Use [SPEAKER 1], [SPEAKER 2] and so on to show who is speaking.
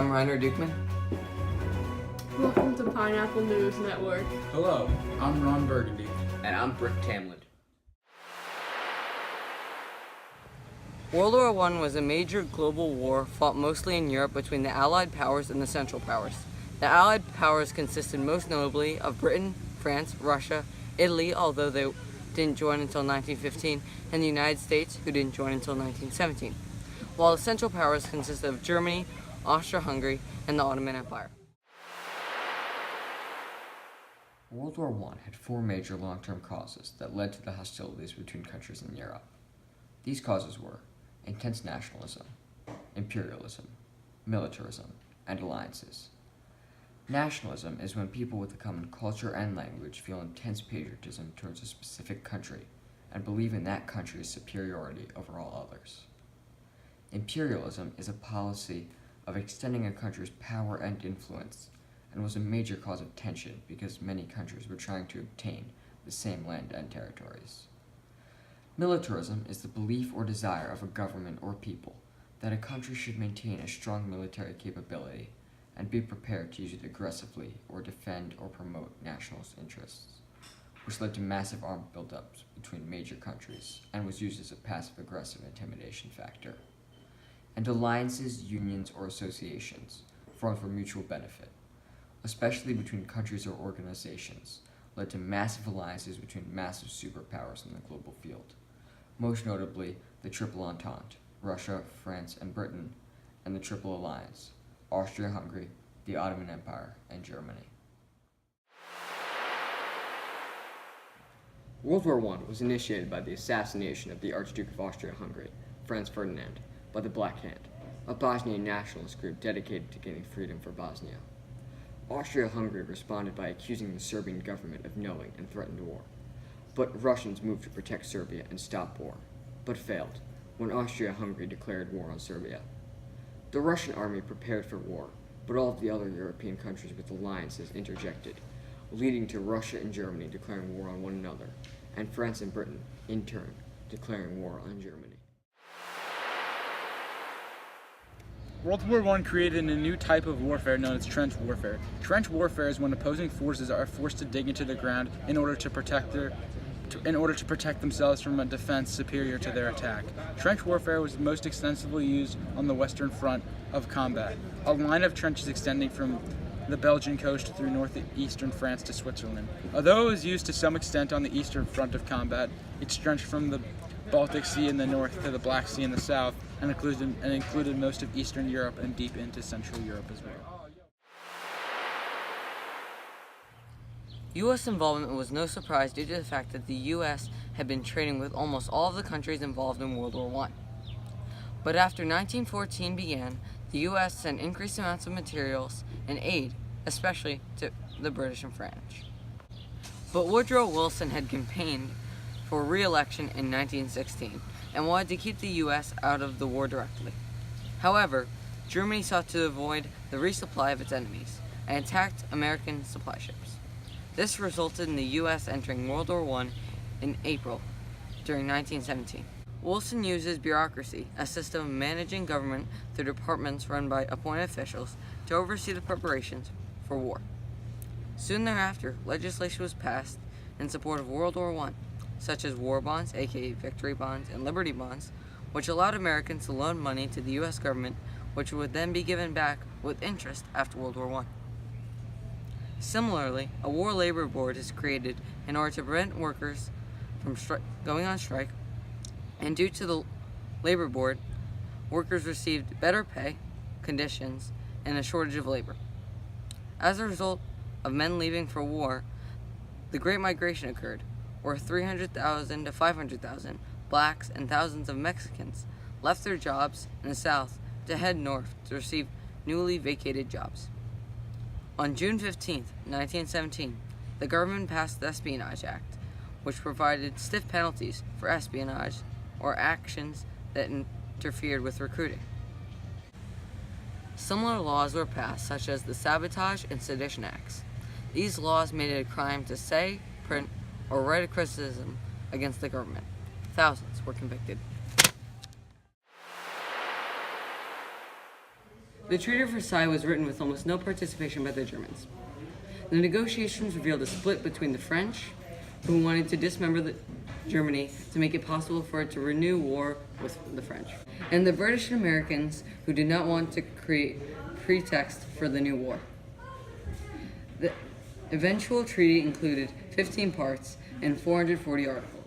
[SPEAKER 1] I'm Reiner Dukeman.
[SPEAKER 2] Welcome to Pineapple News Network.
[SPEAKER 3] Hello, I'm Ron Burgundy.
[SPEAKER 1] And I'm Britt Tamlin.
[SPEAKER 4] World War I was a major global war fought mostly in Europe between the Allied powers and the Central Powers. The Allied powers consisted most notably of Britain, France, Russia, Italy, although they didn't join until 1915, and the United States, who didn't join until 1917, while the Central Powers consisted of Germany, Austria-Hungary, and the Ottoman Empire.
[SPEAKER 1] World War I had four major long-term causes that led to the hostilities between countries in Europe. These causes were intense nationalism, imperialism, militarism, and alliances. Nationalism is when people with a common culture and language feel intense patriotism towards a specific country and believe in that country's superiority over all others. Imperialism is a policy of extending a country's power and influence, and was a major cause of tension because many countries were trying to obtain the same land and territories. Militarism is the belief or desire of a government or people that a country should maintain a strong military capability and be prepared to use it aggressively or defend or promote nationalist interests, which led to massive armed buildups between major countries and was used as a passive-aggressive intimidation factor. And alliances, unions, or associations formed for mutual benefit, especially between countries or organizations, led to massive alliances between massive superpowers in the global field, most notably the Triple Entente, Russia, France, and Britain, and the Triple Alliance, Austria-Hungary, the Ottoman Empire, and Germany.
[SPEAKER 5] World War I was initiated by the assassination of the Archduke of Austria-Hungary, Franz Ferdinand, by the Black Hand, a Bosnian nationalist group dedicated to gaining freedom for Bosnia. Austria-Hungary responded by accusing the Serbian government of knowing and threatened war. But Russians moved to protect Serbia and stop war, but failed when Austria-Hungary declared war on Serbia. The Russian army prepared for war, but all of the other European countries with alliances interjected, leading to Russia and Germany declaring war on one another, and France and Britain, in turn, declaring war on Germany.
[SPEAKER 3] World War I created a new type of warfare known as trench warfare. Trench warfare is when opposing forces are forced to dig into the ground in order to protect themselves from a defense superior to their attack. Trench warfare was most extensively used on the Western Front of combat, a line of trenches extending from the Belgian coast through northeastern France to Switzerland. Although it was used to some extent on the eastern front of combat, it stretched from the Baltic Sea in the north to the Black Sea in the south, and included most of Eastern Europe and deep into Central Europe as well.
[SPEAKER 4] U.S. involvement was no surprise due to the fact that the U.S. had been trading with almost all of the countries involved in World War I. But after 1914 began, the U.S. sent increased amounts of materials and aid, especially to the British and French. But Woodrow Wilson had campaigned for re-election in 1916 and wanted to keep the U.S. out of the war directly. However, Germany sought to avoid the resupply of its enemies and attacked American supply ships. This resulted in the U.S. entering World War I in April during 1917. Wilson uses bureaucracy, a system of managing government through departments run by appointed officials, to oversee the preparations for war. Soon thereafter, legislation was passed in support of World War I, such as war bonds, aka victory bonds, and liberty bonds, which allowed Americans to loan money to the U.S. government, which would then be given back with interest after World War I. Similarly, a war labor board is created in order to prevent workers from going on strike, and due to the labor board, workers received better pay, conditions, and a shortage of labor. As a result of men leaving for war, the Great Migration occurred, where 300,000 to 500,000 blacks and thousands of Mexicans left their jobs in the South to head north to receive newly vacated jobs. On June 15, 1917, the government passed the Espionage Act, which provided stiff penalties for espionage or actions that interfered with recruiting. Similar laws were passed, such as the Sabotage and Sedition Acts. These laws made it a crime to say, print, or write a criticism against the government. Thousands were convicted. The Treaty of Versailles was written with almost no participation by the Germans. The negotiations revealed a split between the French, who wanted to dismember Germany to make it possible for it to renew war with the French, and the British and Americans, who did not want to create pretext for the new war. The eventual treaty included 15 parts and 440 articles.